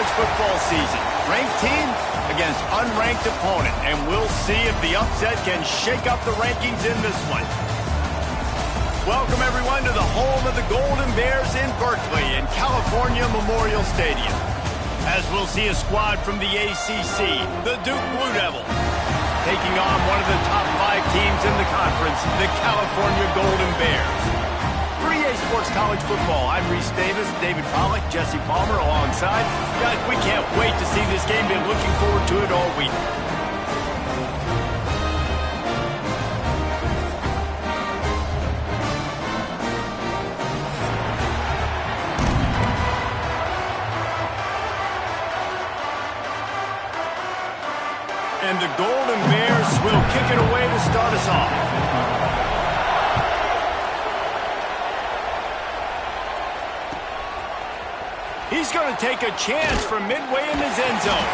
college football season. Ranked team against unranked opponent, and we'll see if the upset can shake up the rankings in this one. Welcome, everyone, to the home of the Golden Bears in Berkeley in California Memorial Stadium. As we'll see a squad from the ACC, the Duke Blue Devils, taking on one of the top 5 teams in the conference, the California Golden Bears. For EA Sports College Football, I'm Reese Davis, David Pollack, Jesse Palmer alongside. Guys, we can't wait to see this game. Been looking forward to it all week. And the Golden Bears will kick it away to start us off. He's going to take a chance from midway in his end zone.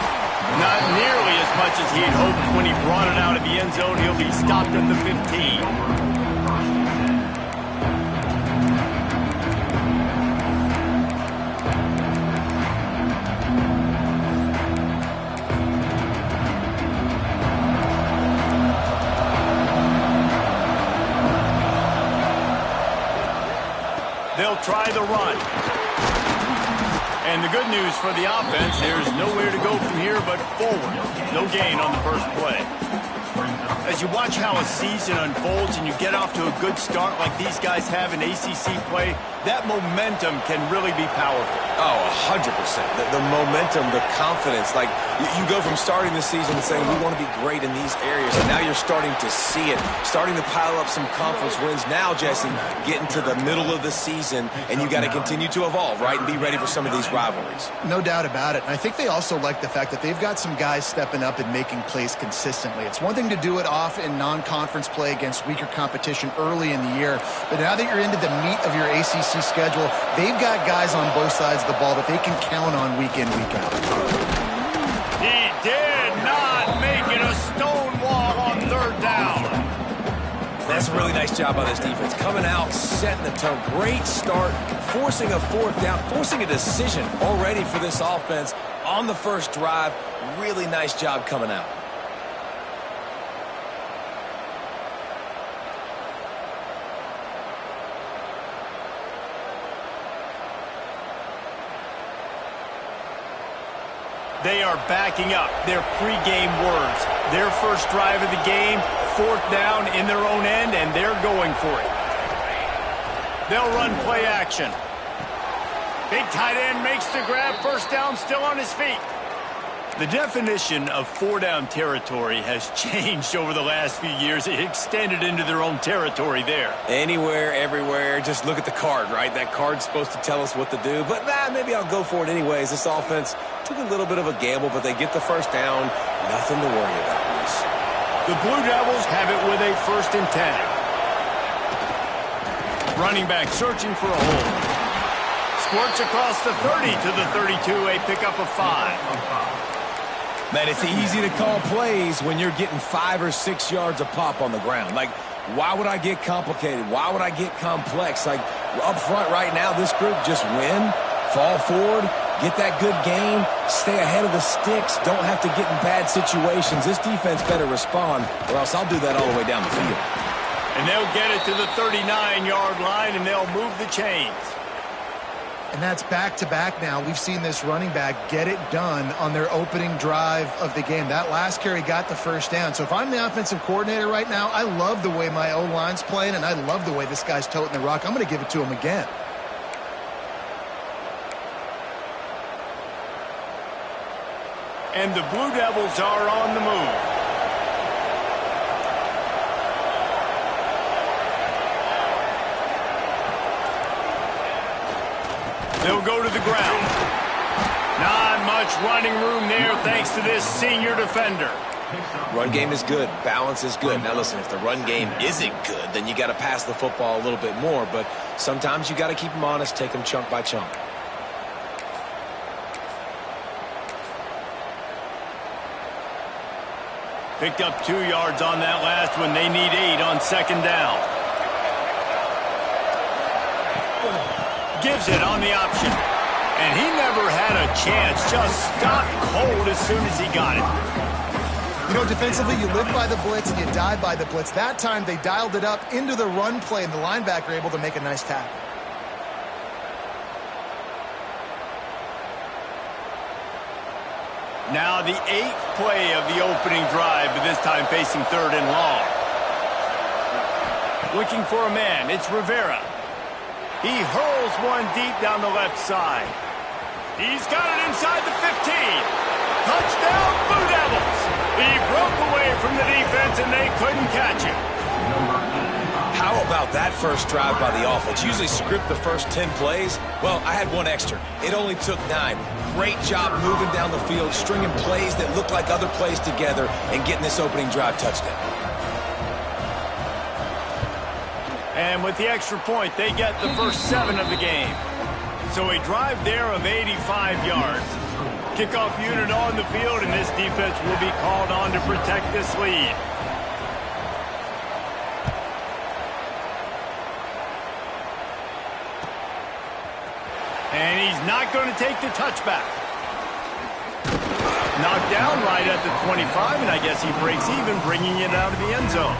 Not nearly as much as he had hoped when he brought it out of the end zone. He'll be stopped at the 15. They'll try the run. And the good news for the offense, there's nowhere to go from here but forward. No gain on the first play. As you watch how a season unfolds and you get off to a good start like these guys have in ACC play, that momentum can really be powerful. Oh, 100%. The momentum, the confidence. Like, you go from starting the season and saying, we want to be great in these areas, and now you're starting to see it, starting to pile up some conference wins. Now, Jesse, getting to the middle of the season, and you got to continue to evolve, right, and be ready for some of these rivalries. No doubt about it. And I think they also like the fact that they've got some guys stepping up and making plays consistently. It's one thing to do it off in non-conference play against weaker competition early in the year, but now that you're into the meat of your ACC schedule, they've got guys on both sides of the ball that they can count on week in, week out. He did not make it a stone wall on third down. That's a really nice job by this defense. Coming out, setting the tone. Great start, forcing a fourth down, forcing a decision already for this offense on the first drive. Really nice job coming out. They are backing up their pregame words. Their first drive of the game, fourth down in their own end, and they're going for it. They'll run play action. Big tight end makes the grab, first down, still on his feet. The definition of four-down territory has changed over the last few years. It extended into their own territory there. Anywhere, everywhere, just look at the card, right? That card's supposed to tell us what to do, but maybe I'll go for it anyways. This offense took a little bit of a gamble, but they get the first down. Nothing to worry about, Reese. The Blue Devils have it with a 1st and 10. Running back searching for a hole. Squirts across the 30 to the 32, a pickup of 5. Man, it's easy to call plays when you're getting 5 or 6 yards a pop on the ground. Like, why would I get complicated? Why would I get complex? Like, up front right now, this group just win, fall forward, get that good game, stay ahead of the sticks, don't have to get in bad situations. This defense better respond, or else I'll do that all the way down the field. And they'll get it to the 39-yard line, and they'll move the chains. And that's back-to-back now. We've seen this running back get it done on their opening drive of the game. That last carry got the first down. So if I'm the offensive coordinator right now, I love the way my O-line's playing, and I love the way this guy's toting the rock. I'm going to give it to him again. And the Blue Devils are on the move. They'll go to the ground. Not much running room there thanks to this senior defender. Run game is good. Balance is good. Now, listen, if the run game isn't good, then you got to pass the football a little bit more. But sometimes you got to keep them honest, take them chunk by chunk. Picked up 2 yards on that last one. They need 8 on 2nd down. Gives it on the option. And he never had a chance. Just stopped cold as soon as he got it. You know, defensively, you live by the blitz and you die by the blitz. That time, they dialed it up into the run play, and the linebacker able to make a nice tackle. Now the 8th play of the opening drive, but this time facing 3rd and long. Looking for a man, it's Rivera. He hurls one deep down the left side. He's got it inside the 15. Touchdown, Blue Devils. He broke away from the defense and they couldn't catch him. How about that first drive by the offense? Usually script the first 10 plays. Well, I had one extra. It only took 9. Great job moving down the field, stringing plays that look like other plays together, and getting this opening drive touchdown. And with the extra point, they get the first 7 of the game. So a drive there of 85 yards. Kickoff unit on the field, and this defense will be called on to protect this lead. And he's not going to take the touchback. Knocked down right at the 25, and I guess he breaks even, bringing it out of the end zone.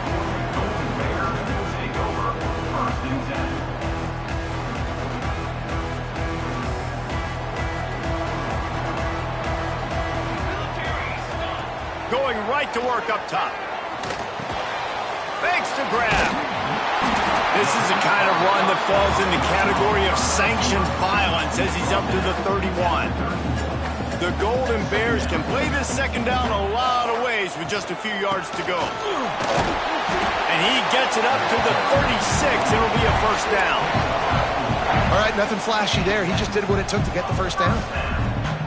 Going right to work up top. Thanks to grab. This is the kind of run that falls in the category of sanctioned violence as he's up to the 31. The Golden Bears can play this second down a lot of ways with just a few yards to go. And he gets it up to the 36. It'll be a first down. All right, nothing flashy there. He just did what it took to get the first down.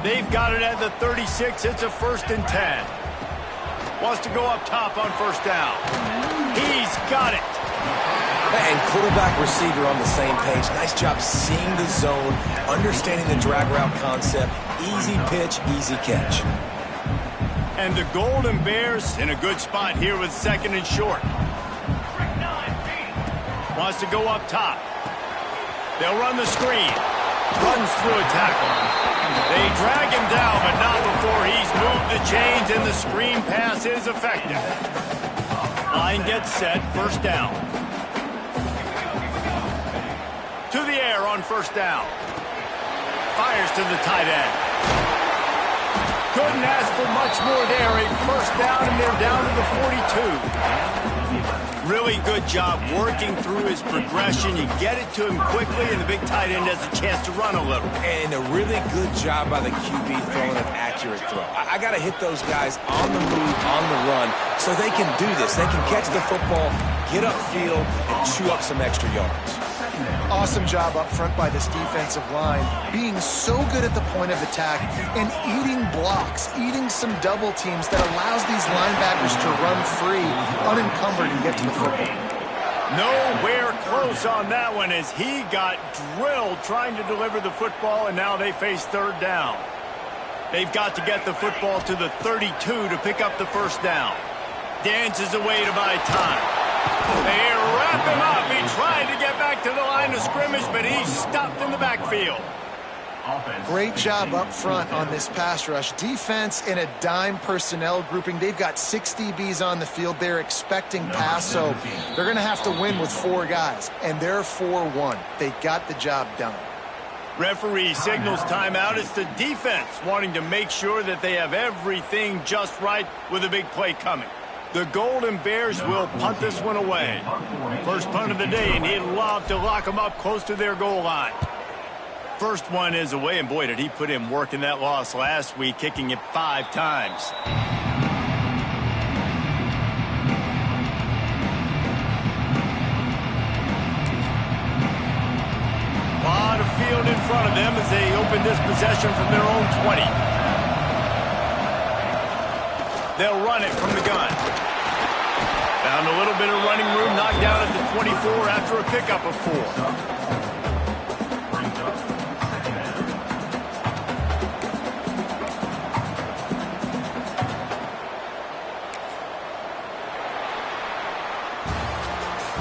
They've got it at the 36. It's a 1st and 10. Wants to go up top on first down. He's got it. And quarterback receiver on the same page. Nice job seeing the zone, understanding the drag route concept. Easy pitch, easy catch. And the Golden Bears in a good spot here with 2nd and short. Wants to go up top. They'll run the screen. Runs through a tackle. They drag him down, but not before he's moved the chains, and the screen pass is effective. Line gets set, first down. To the air on first down. Fires to the tight end. Couldn't ask for much more there. A first down, and they're down to the 42. Really good job working through his progression. You get it to him quickly, and the big tight end has a chance to run a little. And a really good job by the QB throwing an accurate throw. I got to hit those guys on the move, on the run, so they can do this. They can catch the football, get upfield, and chew up some extra yards. Awesome job up front by this defensive line, being so good at the point of attack and eating blocks, eating some double teams that allows these linebackers to run free, unencumbered, and get to the football. Nowhere close on that one as he got drilled trying to deliver the football, and now they face 3rd down. They've got to get the football to the 32 to pick up the first down. Dances away to buy time. They wrap him up. He tried to get back to the line of scrimmage, but he's stopped in the backfield. Great job up front on this pass rush. Defense in a dime personnel grouping. They've got 6 DBs on the field. They're expecting pass, so they're going to have to win with 4 guys, and they're 4-1. They got the job done. Referee signals timeout. It's the defense wanting to make sure that they have everything just right with a big play coming. The Golden Bears will punt this one away. First punt of the day, and he'd love to lock them up close to their goal line. First one is away, and boy, did he put in work in that loss last week, kicking it 5 times. A lot of field in front of them as they open this possession from their own 20. They'll run it from the gun. Found a little bit of running room, knocked down at the 24 after a pickup of 4.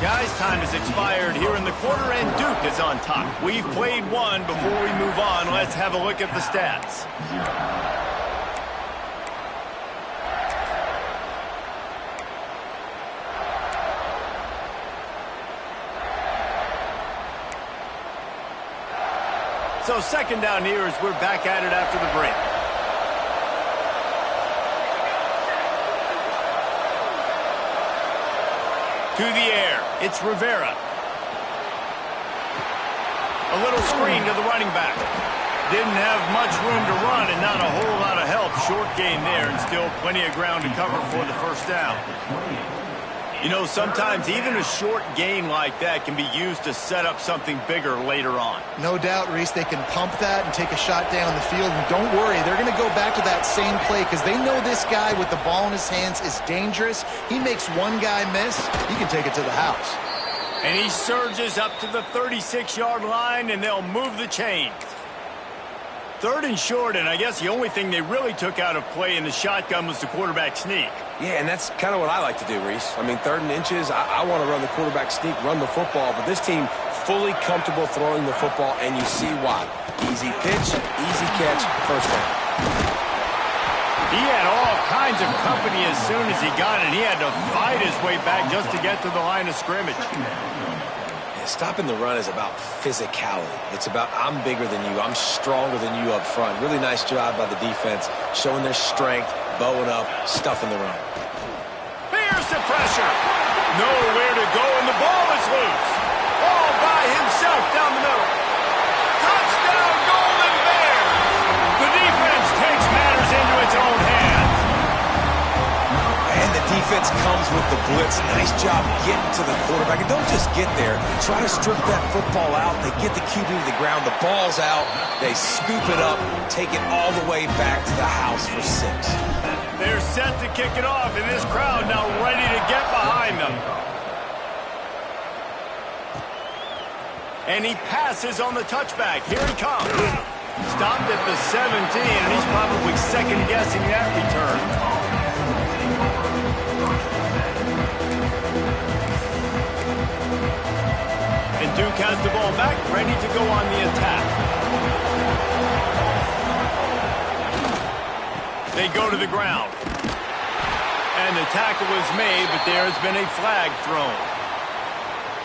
Guys, time has expired here in the quarter, and Duke is on top. We've played one. Before we move on, let's have a look at the stats. So second down here as we're back at it after the break. To the air, it's Rivera. A little screen to the running back. Didn't have much room to run and not a whole lot of help. Short gain there and still plenty of ground to cover for the first down. You know, sometimes even a short gain like that can be used to set up something bigger later on. No doubt, Reese, they can pump that and take a shot down the field. And don't worry, they're going to go back to that same play because they know this guy with the ball in his hands is dangerous. He makes one guy miss, he can take it to the house. And he surges up to the 36-yard line, and they'll move the chains. Third and short, and I guess the only thing they really took out of play in the shotgun was the quarterback sneak. Yeah, and that's kind of what I like to do, Reese. I mean, 3rd and inches, I want to run the quarterback sneak, run the football, but this team fully comfortable throwing the football, and you see why. Easy pitch, easy catch, first down. He had all kinds of company as soon as he got it. He had to fight his way back just to get to the line of scrimmage. Stopping the run is about physicality. It's about I'm bigger than you. I'm stronger than you up front. Really nice job by the defense, showing their strength, bowing up, stuffing the run. Here's the pressure. Nowhere to go, and the ball is loose. All by himself down the middle. Touchdown, Golden Bears. The defense takes matters into its own hands. And the defense comes with the blitz. Nice job getting to the quarterback. And don't just get there. Try to strip that football out. They get the QB to the ground. The ball's out. They scoop it up, take it all the way back to the house for 6. They're set to kick it off, and this crowd now ready to get behind them. And he passes on the touchback. Here he comes. Stopped at the 17, and he's probably second-guessing that return. And Duke has the ball back, ready to go on the attack. They go to the ground. And the tackle was made, but there has been a flag thrown.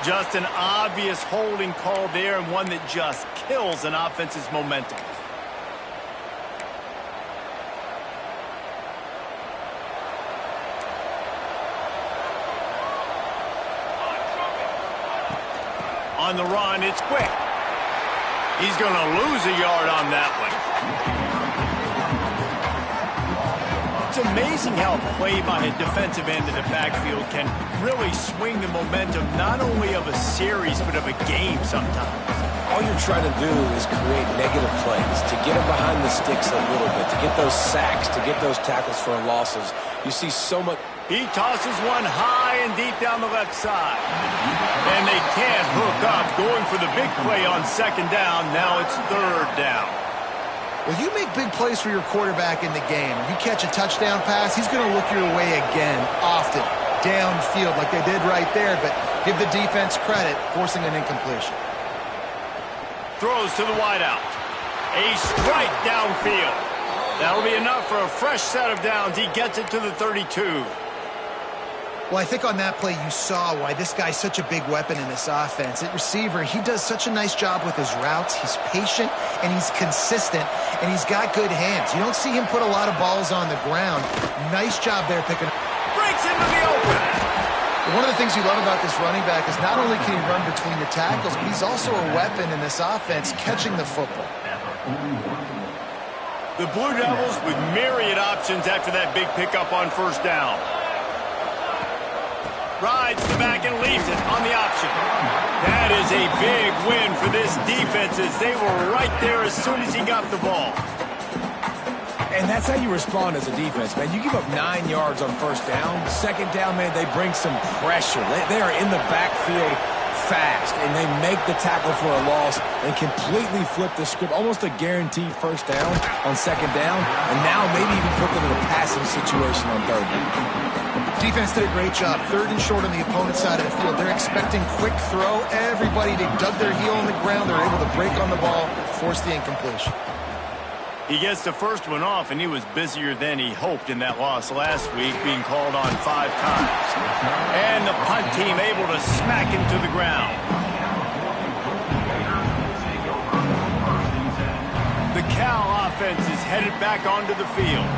Just an obvious holding call there, and one that just kills an offense's momentum. On the run, it's quick. He's going to lose a yard on that one. It's amazing how play by a defensive end in the backfield can really swing the momentum not only of a series but of a game sometimes. All you're trying to do is create negative plays, to get them behind the sticks a little bit, to get those sacks, to get those tackles for losses. You see so much. He tosses one high and deep down the left side. And they can't hook up, going for the big play on second down. Now it's third down. Well, you make big plays for your quarterback in the game. If you catch a touchdown pass, he's going to look your way again, often, downfield like they did right there. But give the defense credit, forcing an incompletion. Throws to the wideout. A strike downfield. That'll be enough for a fresh set of downs. He gets it to the 32. Well, I think on that play you saw why this guy's such a big weapon in this offense. At receiver, he does such a nice job with his routes. He's patient, and he's consistent, and he's got good hands. You don't see him put a lot of balls on the ground. Nice job there picking up. Breaks into the open. One of the things you love about this running back is not only can he run between the tackles, but he's also a weapon in this offense, catching the football. The Blue Devils with myriad options after that big pickup on first down. Rides the back and leaves it on the option. That is a big win for this defense as they were right there as soon as he got the ball. And that's how you respond as a defense, man. You give up 9 yards on first down. Second down, man, they bring some pressure. They are in the backfield fast, and they make the tackle for a loss and completely flip the script. Almost a guaranteed first down on second down, and now maybe even put them in a passing situation on third down. Defense did a great job. 3rd and short on the opponent's side of the field. They're expecting quick throw. Everybody, they dug their heel on the ground. They're able to break on the ball, force the incompletion. He gets the first one off, and he was busier than he hoped in that loss last week, being called on 5 times. And the punt team able to smack him to the ground. The Cal offense is headed back onto the field.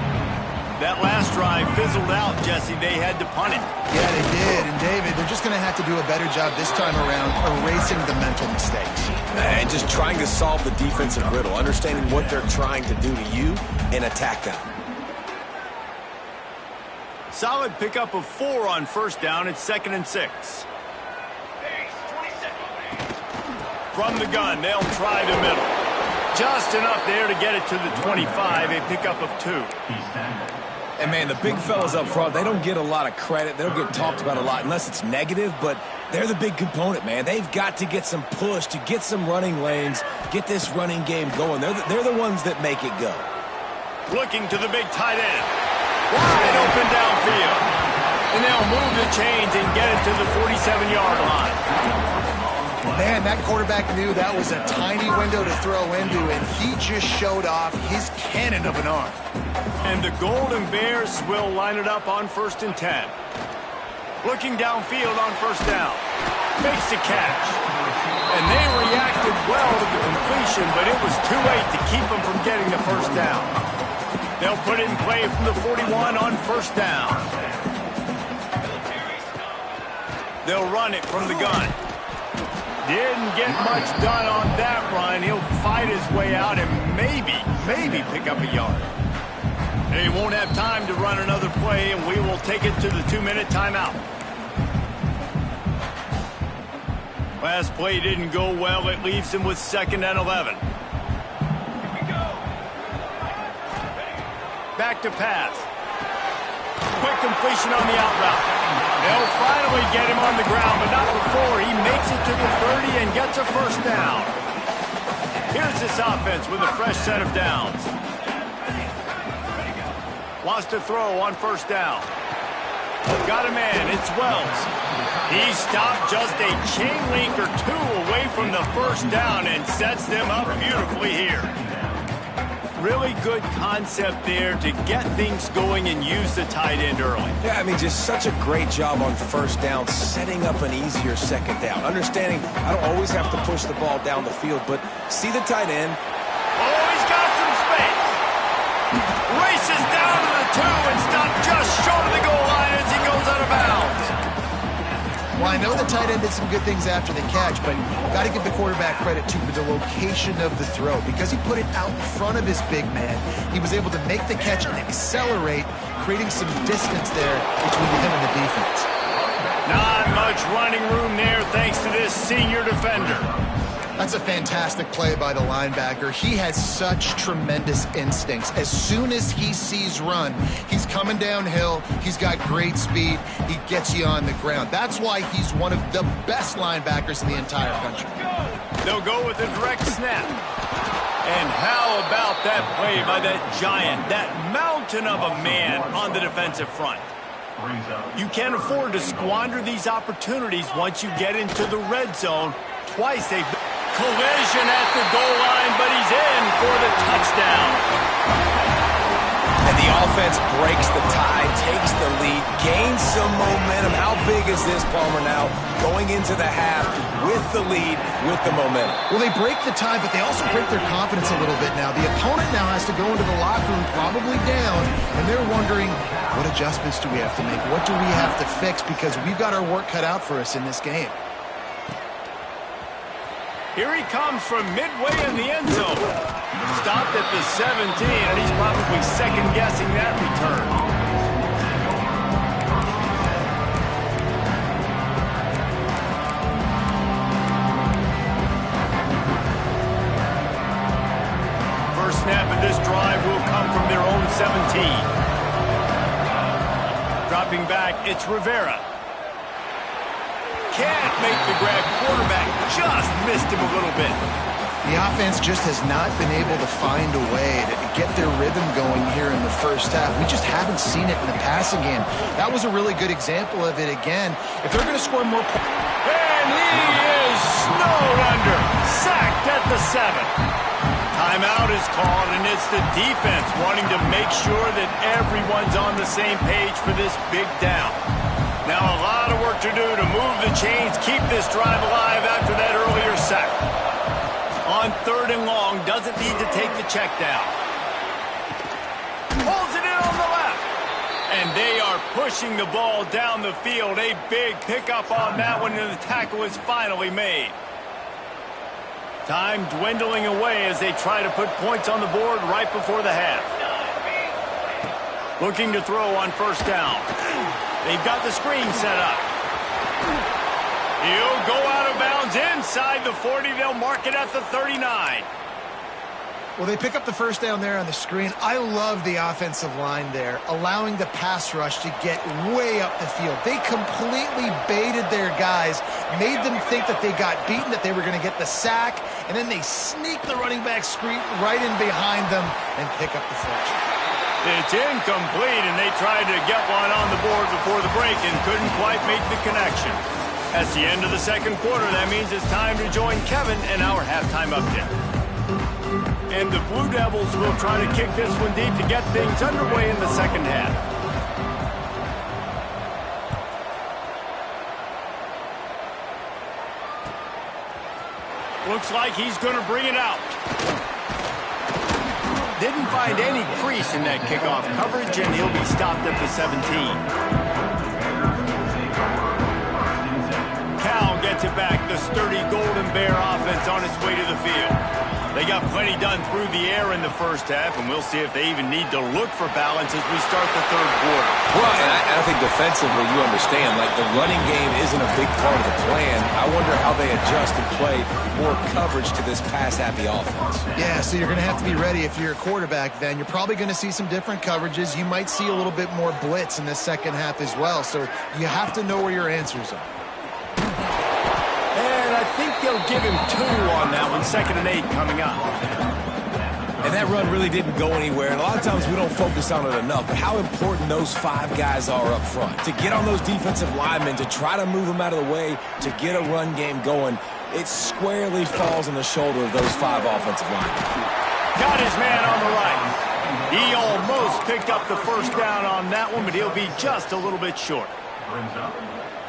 That last drive fizzled out, Jesse. They had to punt it. Yeah, they did. And, David, they're just going to have to do a better job this time around erasing the mental mistakes. And just trying to solve the defensive riddle, understanding what they're trying to do to you and attack them. Solid pickup of 4 on first down. It's 2nd and 6. From the gun, they'll try the middle. Just enough there to get it to the 25, a pickup of 2. And, man, the big fellas up front, they don't get a lot of credit. They don't get talked about a lot unless it's negative, but they're the big component, man. They've got to get some push, to get some running lanes, get this running game going. They're the ones that make it go. Looking to the big tight end. Wide open downfield. And they'll move the chains and get it to the 47-yard line. Man, that quarterback knew that was a tiny window to throw into, and he just showed off his cannon of an arm. And the Golden Bears will line it up on 1st and 10. Looking downfield on first down. Makes the catch. And they reacted well to the completion, but it was too late to keep them from getting the first down. They'll put it in play from the 41 on first down. They'll run it from the gun. Didn't get much done on that run. He'll fight his way out and maybe pick up a yard. They won't have time to run another play, and we will take it to the 2-minute timeout. Last play didn't go well. It leaves him with 2nd and 11. Back to pass. Quick completion on the out route. They'll finally get him on the ground, but not before he makes it to the 30 and gets a first down. Here's this offense with a fresh set of downs. Wants to throw on first down. Got a man. It's Wells. He stopped just a chain link or 2 away from the first down and sets them up beautifully here. Really good concept there to get things going and use the tight end early. Yeah, I mean, just such a great job on first down, setting up an easier second down. Understanding I don't always have to push the ball down the field, but see the tight end. Oh, he's got some space. Races down to the 2 and stopped just short of the goal line as he goes out of bounds. Well, I know the tight end did some good things after the catch, but got to give the quarterback credit, too, for the location of the throw. Because he put it out in front of his big man, he was able to make the catch and accelerate, creating some distance there between him and the defense. Not much running room there thanks to this senior defender. That's a fantastic play by the linebacker. He has such tremendous instincts. As soon as he sees run, he's coming downhill. He's got great speed. He gets you on the ground. That's why he's one of the best linebackers in the entire country. They'll go with a direct snap. And how about that play by that giant, that mountain of a man on the defensive front? You can't afford to squander these opportunities once you get into the red zone. Twice they've collision at the goal line, but he's in for the touchdown. And the offense breaks the tie, takes the lead, gains some momentum. How big is this, Palmer, now going into the half with the lead, with the momentum? Well, they break the tie, but they also break their confidence a little bit now. The opponent now has to go into the locker room probably down, and they're wondering, what adjustments do we have to make? What do we have to fix? Because we've got our work cut out for us in this game. Here he comes from midway in the end zone. Stopped at the 17, and he's probably second-guessing that return. First snap of this drive will come from their own 17. Dropping back, it's Rivera. Can't make the grab. Quarterback just missed him a little bit. The offense just has not been able to find a way to get their rhythm going here in the first half. We just haven't seen it in the passing game. That was a really good example of it again. If they're going to score more points. And he is snowed under. Sacked at the 7. Timeout is called, and it's the defense wanting to make sure that everyone's on the same page for this big down. Now a lot of work to do to move the chains, keep this drive alive after that earlier sack. On 3rd and long, doesn't need to take the check down. Pulls it in on the left. And they are pushing the ball down the field. A big pickup on that one, and the tackle is finally made. Time dwindling away as they try to put points on the board right before the half. Looking to throw on 1st down. They've got the screen set up. He'll go out of bounds inside the 40. They'll mark it at the 39. Well, they pick up the 1st down there on the screen. I love the offensive line there, allowing the pass rush to get way up the field. They completely baited their guys, made them think that they got beaten, that they were going to get the sack, and then they sneak the running back screen right in behind them and pick up the first. It's incomplete, and they tried to get one on the board before the break and couldn't quite make the connection. That's the end of the 2nd quarter. That means it's time to join Kevin in our halftime update. And the Blue Devils will try to kick this one deep to get things underway in the 2nd half. Looks like he's going to bring it out. Didn't find any crease in that kickoff coverage, and he'll be stopped at the 17. Cal gets it back. The sturdy Golden Bear offense on its way to the field. They got plenty done through the air in the 1st half, and we'll see if they even need to look for balance as we start the 3rd quarter. Well, and I think defensively, you understand, like the running game isn't a big part of the plan. I wonder how they adjust and play more coverage to this pass-happy offense. Yeah, so you're going to have to be ready if you're a quarterback then. You're probably going to see some different coverages. You might see a little bit more blitz in the 2nd half as well, so you have to know where your answers are. I think they'll give him 2 on that one. 2nd and 8 coming up. And that run really didn't go anywhere. And a lot of times we don't focus on it enough. But how important those 5 guys are up front. To get on those defensive linemen, to try to move them out of the way, to get a run game going, it squarely falls on the shoulder of those 5 offensive linemen. Got his man on the right. He almost picked up the 1st down on that one, but he'll be just a little bit short.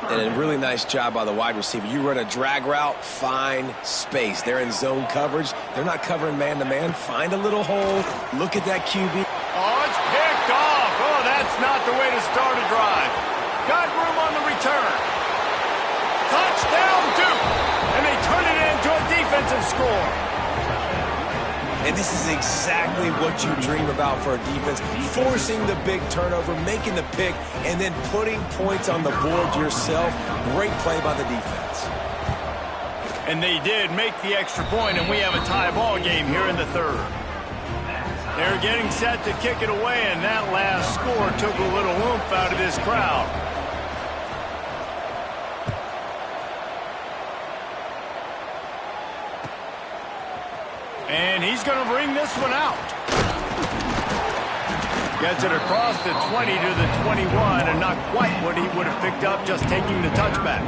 And a really nice job by the wide receiver. You run a drag route, find space. They're in zone coverage. They're not covering man-to-man. Find a little hole. Look at that QB. Oh, it's picked off. Oh, that's not the way to start a drive. Got room on the return. Touchdown, Duke. And they turn it into a defensive score. And this is exactly what you dream about for a defense. Forcing the big turnover, making the pick, and then putting points on the board yourself. Great play by the defense. And they did make the extra point, and we have a tie ball game here in the 3rd. They're getting set to kick it away, and that last score took a little oomph out of this crowd. And he's going to bring this one out. Gets it across the 20 to the 21, and not quite what he would have picked up just taking the touchback.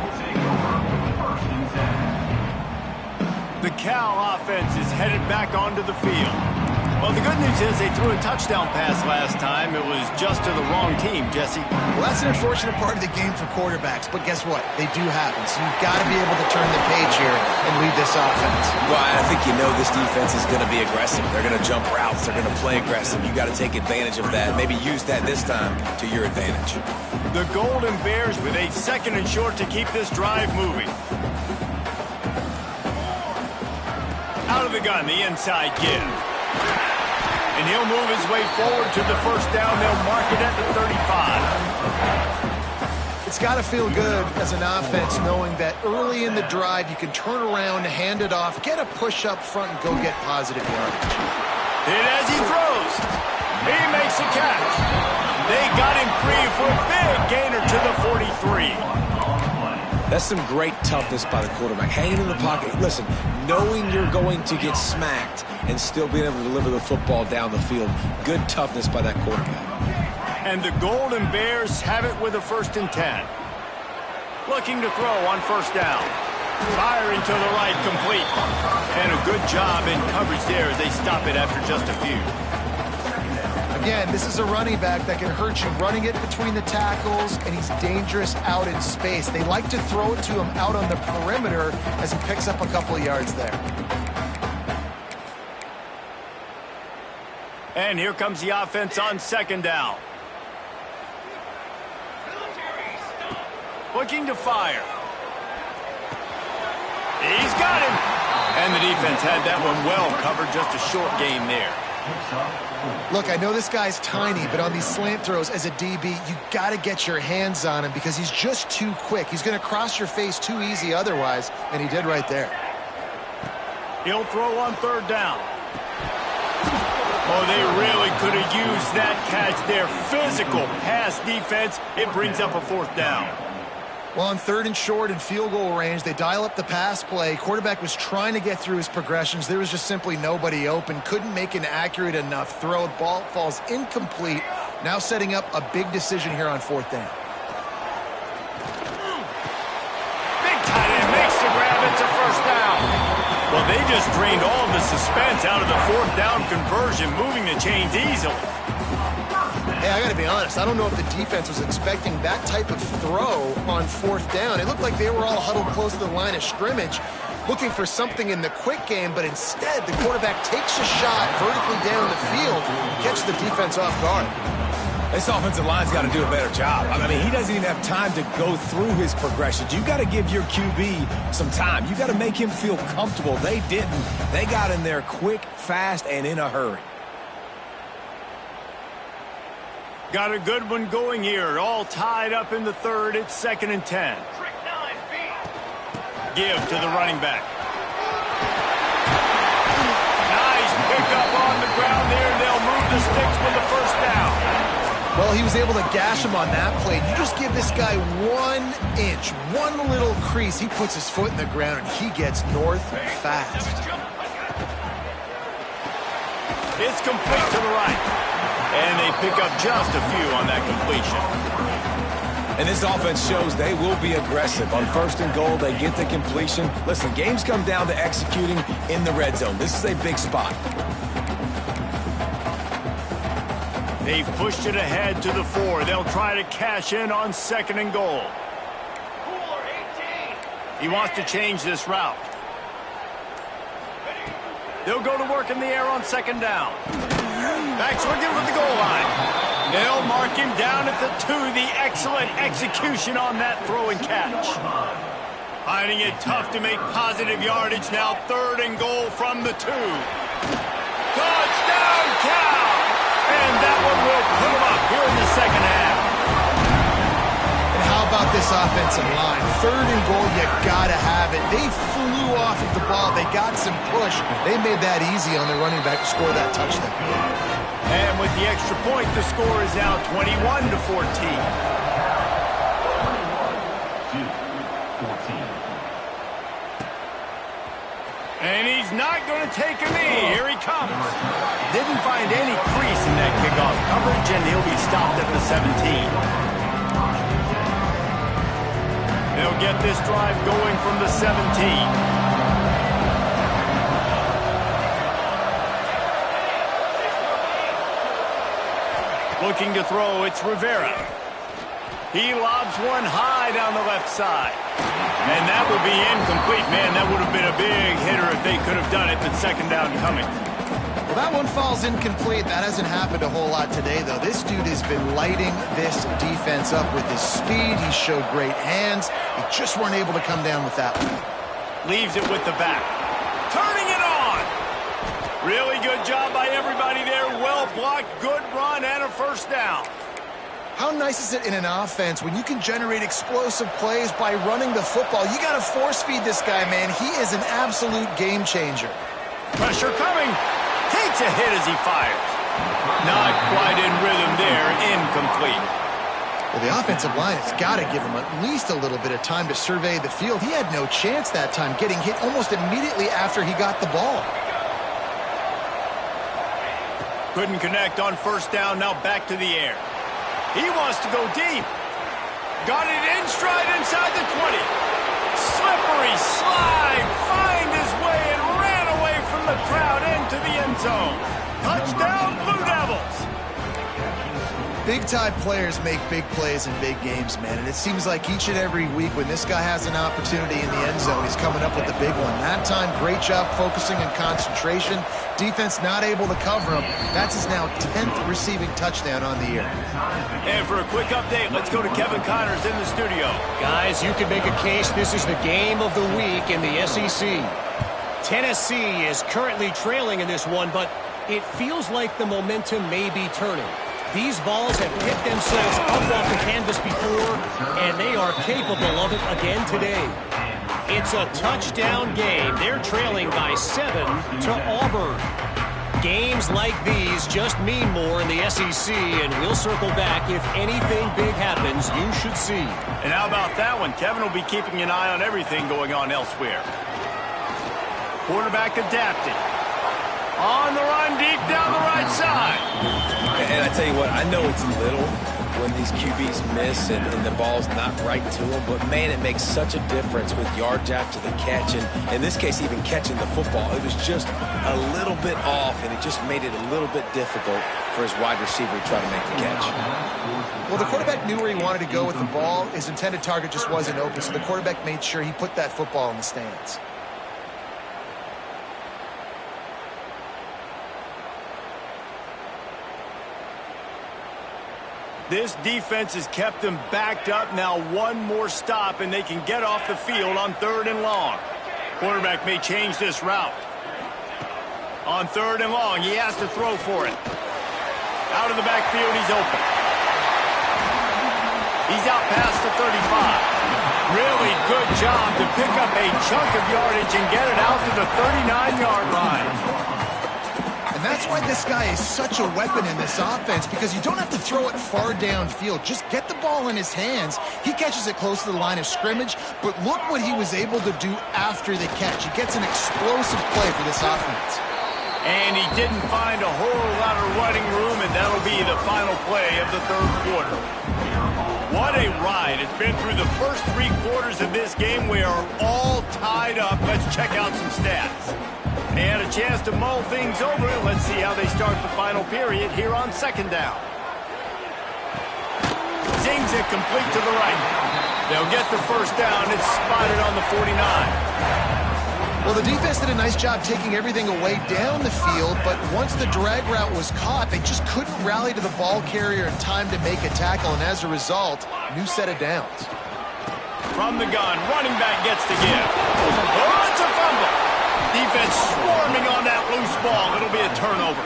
The Cal offense is headed back onto the field. Well, the good news is they threw a touchdown pass last time. It was just to the wrong team, Jesse. Well, that's an unfortunate part of the game for quarterbacks, but guess what? They do happen, so you've got to be able to turn the page here and lead this offense. Well, I think you know this defense is going to be aggressive. They're going to jump routes. They're going to play aggressive. You got to take advantage of that. Maybe use that this time to your advantage. The Golden Bears with a 2nd and short to keep this drive moving. Out of the gun, the inside give. And he'll move his way forward to the 1st down. They'll mark it at the 35. It's got to feel good as an offense knowing that early in the drive you can turn around, hand it off, get a push up front, and go get positive yardage. And as he throws, he makes a catch. They got him free for a big gainer to the 43. That's some great toughness by the quarterback. Hanging in the pocket. Listen, knowing you're going to get smacked and still being able to deliver the football down the field. Good toughness by that quarterback. And the Golden Bears have it with a 1st and 10. Looking to throw on 1st down. Firing to the right, complete. And a good job in coverage there as they stop it after just a few. Again, this is a running back that can hurt you running it between the tackles, and he's dangerous out in space. They like to throw it to him out on the perimeter as he picks up a couple of yards there. And here comes the offense on 2nd down. Looking to fire. He's got him. And the defense had that one well covered, just a short game there. Look, I know this guy's tiny, but on these slant throws as a DB, you got to get your hands on him because he's just too quick. He's going to cross your face too easy otherwise, and he did right there. He'll throw on 3rd down. Oh, they really could have used that catch there. Physical pass defense. It brings up a 4th down. Well, on 3rd and short and field goal range, they dial up the pass play. Quarterback was trying to get through his progressions. There was just simply nobody open. Couldn't make an accurate enough throw. Ball falls incomplete. Now setting up a big decision here on 4th down. Big tight end makes the grab. It's a 1st down. Well, they just drained all the suspense out of the 4th down conversion, moving the chains easily. Hey, I got to be honest. I don't know if the defense was expecting that type of throw on 4th down. It looked like they were all huddled close to the line of scrimmage, looking for something in the quick game, but instead the quarterback takes a shot vertically down the field, catches the defense off guard. This offensive line's got to do a better job. I mean, he doesn't even have time to go through his progressions. You got to give your QB some time. You got to make him feel comfortable. They didn't. They got in there quick, fast, and in a hurry. Got a good one going here. All tied up in the 3rd. It's 2nd and 10. Give to the running back. Nice pickup on the ground there. They'll move the sticks with the 1st down. Well, he was able to gash him on that play. You just give this guy 1 inch, one little crease. He puts his foot in the ground, and he gets north fast. It's complete to the right. And they pick up just a few on that completion. And this offense shows they will be aggressive. On 1st and goal, they get the completion. Listen, games come down to executing in the red zone. This is a big spot. They've pushed it ahead to the 4. They'll try to cash in on 2nd and goal. He wants to change this route. They'll go to work in the air on 2nd down. Backs looking for the goal line. They'll mark him down at the 2. The excellent execution on that throw and catch. Finding it tough to make positive yardage now. 3rd and goal from the 2. Touchdown, Cal! And that one will put him up here in the 2nd half. And how about this offensive line? 3rd and goal, you gotta have it. They flew off of the ball. They got some push. They made that easy on their running back to score that touchdown. And with the extra point, the score is now 21-14. And he's not going to take a knee. Here he comes. Didn't find any crease in that kickoff coverage, and he'll be stopped at the 17. They'll get this drive going from the 17. Looking to throw, it's Rivera. He lobs one high down the left side. And that will be incomplete. Man, that would have been a big hitter if they could have done it, but 2nd down coming. Well, that one falls incomplete. That hasn't happened a whole lot today, though. This dude has been lighting this defense up with his speed. He showed great hands. They just weren't able to come down with that one. Leaves it with the back. Turning it on. Really good job by everybody there. Well blocked, good run, and a 1st down. How nice is it in an offense when you can generate explosive plays by running the football? You got to force-feed this guy, man. He is an absolute game changer. Pressure coming. Takes a hit as he fires. Not quite in rhythm there. Incomplete. Well, the offensive line has got to give him at least a little bit of time to survey the field. He had no chance that time, getting hit almost immediately after he got the ball. Couldn't connect on first down, now back to the air. He wants to go deep. Got it in stride inside the 20. Slippery slide, find his way and ran away from the crowd into the end zone. Touchdown, Blue Devils. Big-time players make big plays in big games, man. And it seems like each and every week when this guy has an opportunity in the end zone, he's coming up with the big one. That time, great job focusing and concentration. Defense not able to cover him. That's his now 10th receiving touchdown on the year. And for a quick update, let's go to Kevin Connors in the studio. Guys, you can make a case this is the game of the week in the SEC. Tennessee is currently trailing in this one, but it feels like the momentum may be turning. These Vols have picked themselves up off the canvas before, and they are capable of it again today. It's a touchdown game. They're trailing by 7 to Auburn. Games like these just mean more in the SEC, and we'll circle back. If anything big happens, you should see. And how about that one? Kevin will be keeping an eye on everything going on elsewhere. Quarterback adapting. On the run, deep down the right side. And I tell you what, I know it's little when these QBs miss and the ball's not right to them, but man, it makes such a difference with yards after the catch, and in this case, even catching the football. It was just a little bit off, and it just made it a little bit difficult for his wide receiver to try to make the catch. Well, the quarterback knew where he wanted to go with the ball. His intended target just wasn't open, so the quarterback made sure he put that football in the stands. This defense has kept them backed up. Now one more stop, and they can get off the field on 3rd and long. Quarterback may change this route. On 3rd and long, he has to throw for it. Out of the backfield, he's open. He's out past the 35. Really good job to pick up a chunk of yardage and get it out to the 39-yard line. And that's why this guy is such a weapon in this offense, because you don't have to throw it far downfield. Just get the ball in his hands. He catches it close to the line of scrimmage, but look what he was able to do after the catch. He gets an explosive play for this offense. And he didn't find a whole lot of running room, and that'll be the final play of the 3rd quarter. What a ride. It's been through the first 3 quarters of this game. We are all tied up. Let's check out some stats. They had a chance to mull things over. Let's see how they start the final period here on 2nd down. Zings it complete to the right. They'll get the first down. It's spotted on the 49. Well, the defense did a nice job taking everything away down the field, but once the drag route was caught, they just couldn't rally to the ball carrier in time to make a tackle, and as a result, new set of downs. From the gun, running back gets to give. Oh, it's a fumble. Defense swarming on that loose ball. It'll be a turnover.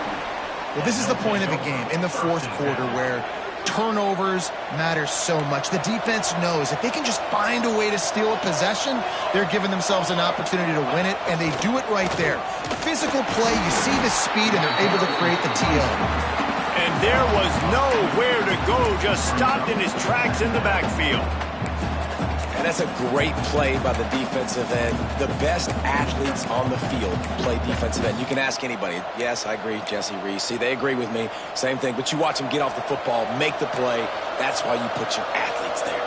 Well, this is the point of the game in the 4th quarter where turnovers matter so much. The defense knows if they can just find a way to steal a possession, they're giving themselves an opportunity to win it, and they do it right there. Physical play, you see the speed, and they're able to create the TO. And there was nowhere to go, just stopped in his tracks in the backfield. And that's a great play by the defensive end. The best athletes on the field play defensive end. You can ask anybody. Yes, I agree, Jesse Reese. See, they agree with me. Same thing. But you watch them get off the football, make the play. That's why you put your athletes there.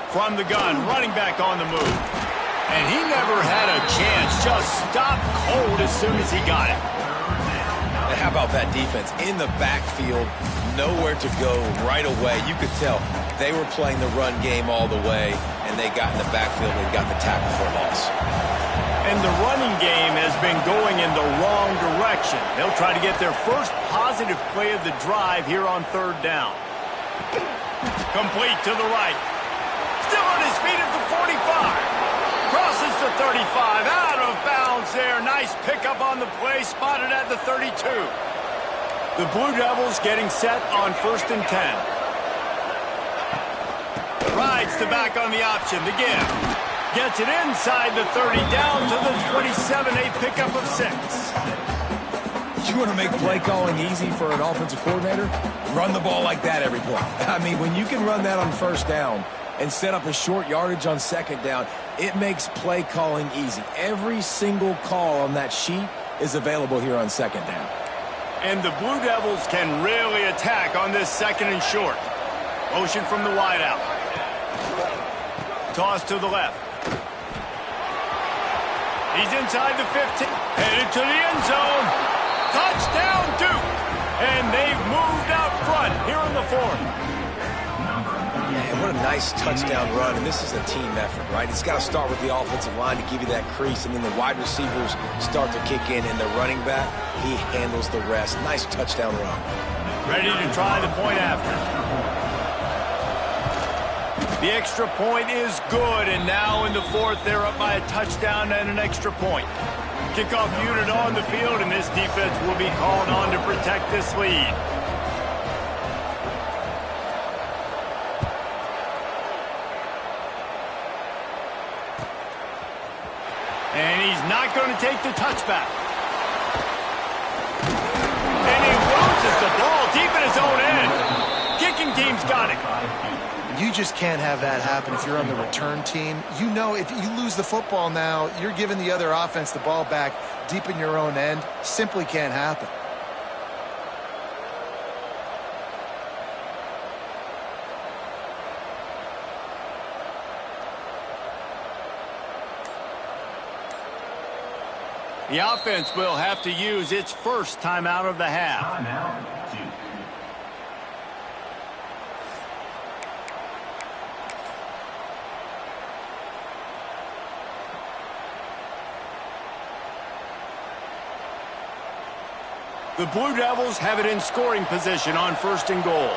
From the gun, running back on the move. And he never had a chance. Just stopped cold as soon as he got it. And how about that defense? In the backfield, nowhere to go right away. You could tell they were playing the run game all the way, and they got in the backfield and got the tackle for a loss. And the running game has been going in the wrong direction. They'll try to get their first positive play of the drive here on 3rd down. Complete to the right. Still on his feet at the 45. Crosses the 35. Out of bounds there. Nice pickup on the play. Spotted at the 32. The Blue Devils getting set on 1st and 10. Rides the back on the option. The give. Gets it inside the 30. Down to the 27. A pickup of 6. You You want to make play calling easy for an offensive coordinator? Run the ball like that every play. I mean, when you can run that on first down and set up a short yardage on second down, it makes play calling easy. Every single call on that sheet is available here on second down. And the Blue Devils can really attack on this second and short. Motion from the wideout. Toss to the left. He's inside the 15. Headed to the end zone. Touchdown, Duke. And they've moved out front here in the fourth. Man, what a nice touchdown run. And this is a team effort, right? It's got to start with the offensive line to give you that crease. And then the wide receivers start to kick in. And the running back, he handles the rest. Nice touchdown run. Ready to try the point after. The extra point is good, and now in the fourth, they're up by a touchdown and an extra point. Kickoff unit on the field, and this defense will be called on to protect this lead. And he's not going to take the touchback. And he loses the ball deep in his own end. Kicking team's got it. You just can't have that happen if you're on the return team. You know, if you lose the football now, you're giving the other offense the ball back deep in your own end. Simply can't happen. The offense will have to use its first timeout of the half. The Blue Devils have it in scoring position on first and goal.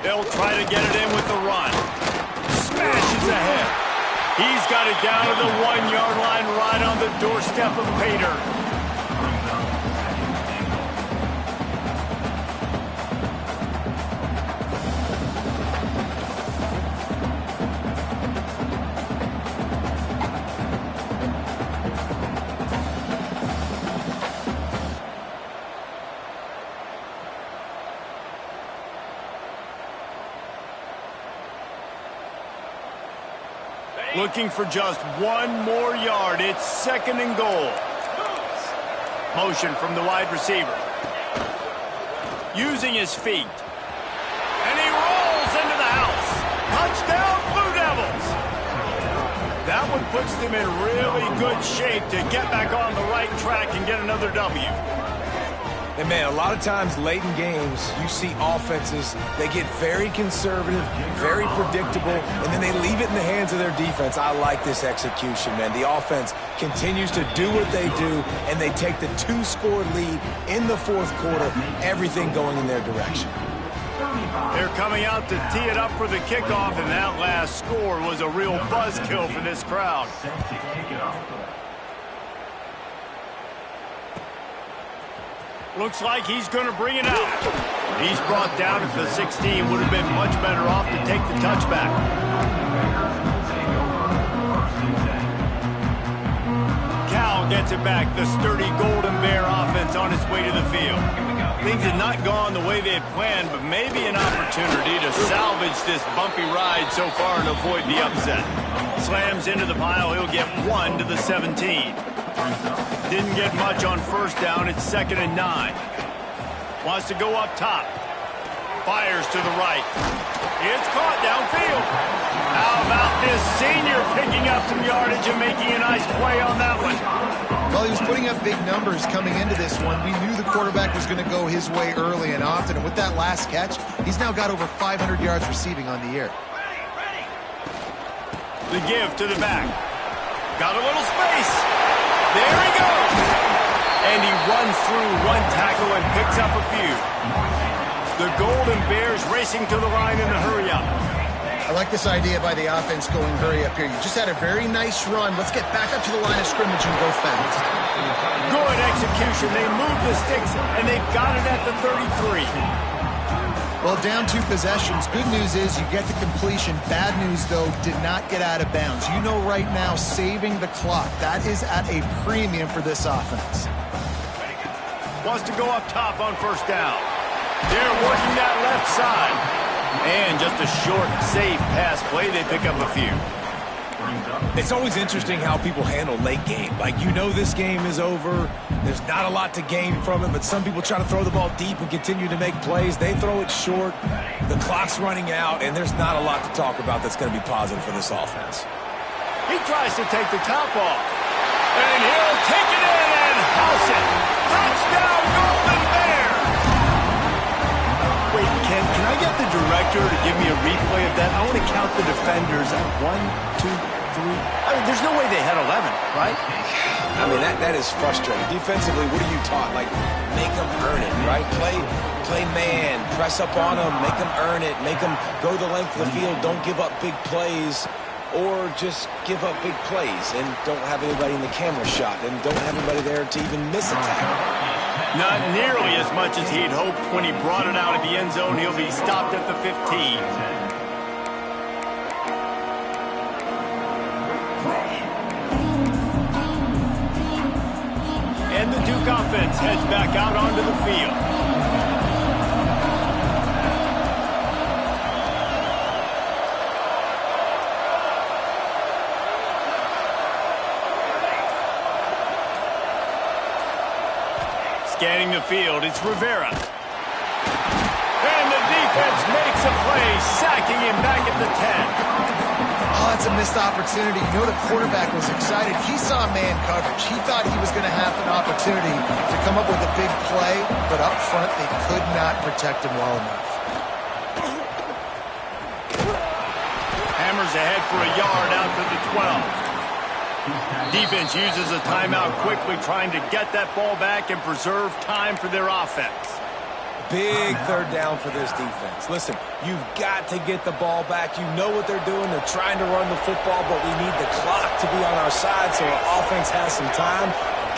They'll try to get it in with the run. Smashes ahead. He's got it down to the 1-yard line right on the doorstep of Pater. Looking for just one more yard. It's second and goal. Motion from the wide receiver. Using his feet. And he rolls into the house. Touchdown, Blue Devils. That one puts them in really good shape to get back on the right track and get another W. And, man, a lot of times late in games, you see offenses, they get very conservative, very predictable, and then they leave it in the hands of their defense. I like this execution, man. The offense continues to do what they do, and they take the 2-score lead in the fourth quarter, everything going in their direction. They're coming out to tee it up for the kickoff, and that last score was a real buzzkill for this crowd. Looks like he's going to bring it out. He's brought down at the 16. Would have been much better off to take the touchback. Cal gets it back. The sturdy Golden Bear offense on its way to the field. Things had not gone the way they had planned, but maybe an opportunity to salvage this bumpy ride so far and avoid the upset. Slams into the pile. He'll get 1 to the 17. Didn't get much on first down. It's second and 9. Wants to go up top. Fires to the right. It's caught downfield. How about this senior picking up some yardage and making a nice play on that one? Well, he was putting up big numbers coming into this one. We knew the quarterback was going to go his way early and often. And with that last catch, he's now got over 500 yards receiving on the year. The give to the back. Got a little space. There he goes. And he runs through one tackle and picks up a few. The Golden Bears racing to the line in a hurry up. I like this idea by the offense going hurry up here. You just had a very nice run. Let's get back up to the line of scrimmage and go fast. Good execution. They move the sticks, and they've got it at the 33. Well, down 2 possessions. Good news is you get the completion. Bad news, though, did not get out of bounds. You know right now, saving the clock, that is at a premium for this offense. Wants to go up top on first down. They're working that left side. And just a short, safe pass play. They pick up a few. It's always interesting how people handle late game. Like, you know this game is over. There's not a lot to gain from it, but some people try to throw the ball deep and continue to make plays. They throw it short. The clock's running out, and there's not a lot to talk about that's going to be positive for this offense. He tries to take the top off. And he'll take it in and house it. Touchdown, Golden Bears! Wait, can I get the director to give me a replay of that? I want to count the defenders at 1, 2, 3. I mean, there's no way they had 11, right? I mean, that is frustrating. Defensively, what are you taught? Like, make them earn it, right? Play man, press up on them, make them earn it, make them go the length of the field, don't give up big plays, or just give up big plays and don't have anybody in the camera shot and don't have anybody there to even miss a tackle. Not nearly as much as he'd hoped when he brought it out of the end zone. He'll be stopped at the 15. And the Duke offense heads back out onto the field. Scanning the field, it's Rivera. And the defense makes a play, sacking him back at the 10. Oh, that's a missed opportunity. You know the quarterback was excited. He saw man coverage. He thought he was going to have an opportunity to come up with a big play, but up front they could not protect him well enough. Hammers ahead for a yard out to the 12. Defense uses a timeout quickly, trying to get that ball back and preserve time for their offense. Big third down for this defense. Listen, you've got to get the ball back. You know what they're doing. They're trying to run the football, but we need the clock to be on our side so our offense has some time.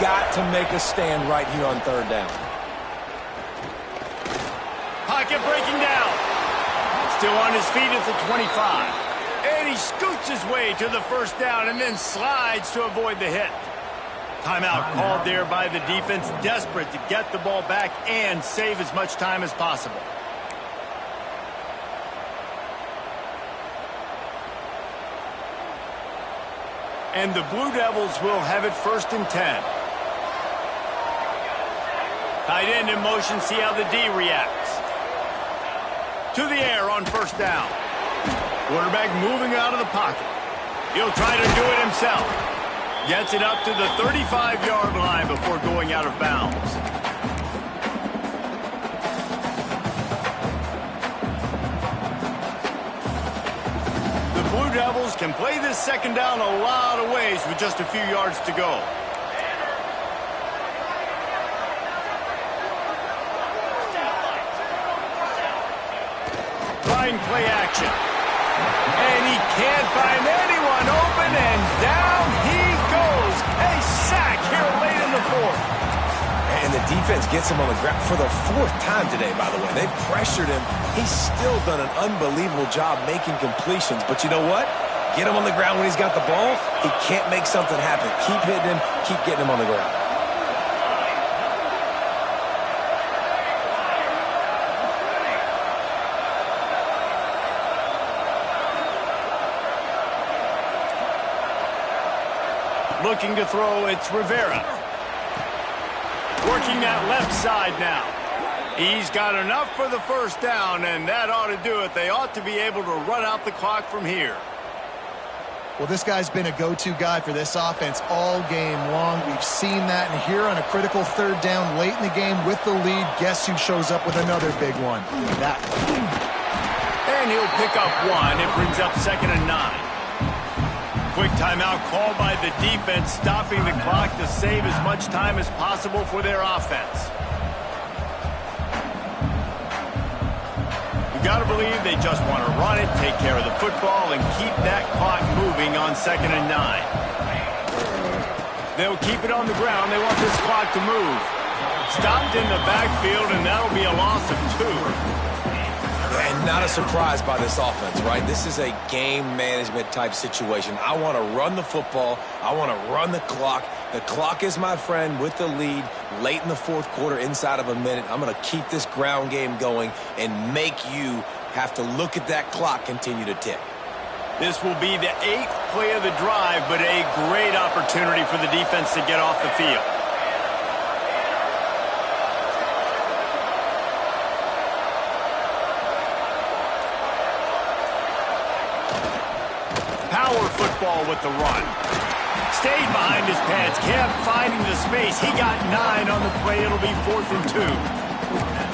Got to make a stand right here on third down. Pocket breaking down. Still on his feet at the 25. And he scoots his way to the first down and then slides to avoid the hit. Timeout called there by the defense, desperate to get the ball back and save as much time as possible. And the Blue Devils will have it 1st and 10. Tight end in motion, see how the D reacts. To the air on first down. Quarterback moving out of the pocket. He'll try to do it himself. Gets it up to the 35-yard line before going out of bounds. The Blue Devils can play this second down a lot of ways with just a few yards to go. Line play action. And he can't find anyone open, and down he goes. A sack here late in the 4th. And the defense gets him on the ground for the 4th time today, by the way. They've pressured him. He's still done an unbelievable job making completions. But you know what? Get him on the ground when he's got the ball. He can't make something happen. Keep hitting him. Keep getting him on the ground. Looking to throw, it's Rivera. Working that left side now. He's got enough for the first down, and that ought to do it. They ought to be able to run out the clock from here. Well, this guy's been a go-to guy for this offense all game long. We've seen that, and here on a critical third down late in the game with the lead, guess who shows up with another big one? That one. And he'll pick up one. It brings up 2nd and 9. Quick timeout called by the defense, stopping the clock to save as much time as possible for their offense. You got to believe they just want to run it, take care of the football, and keep that clock moving on 2nd and 9. They'll keep it on the ground. They want this clock to move. Stopped in the backfield, and that'll be a loss of 2. not surprised by this offense, right? This is a game management type situation. I want to run the football. I want to run the clock. The clock is my friend with the lead late in the fourth quarter, inside of a minute. I'm going to keep this ground game going and make you have to look at that clock continue to tick. This will be the 8th play of the drive, but a great opportunity for the defense to get off the field. Power football with the run. Stayed behind his pads, kept finding the space. He got 9 on the play. It'll be 4th and 2.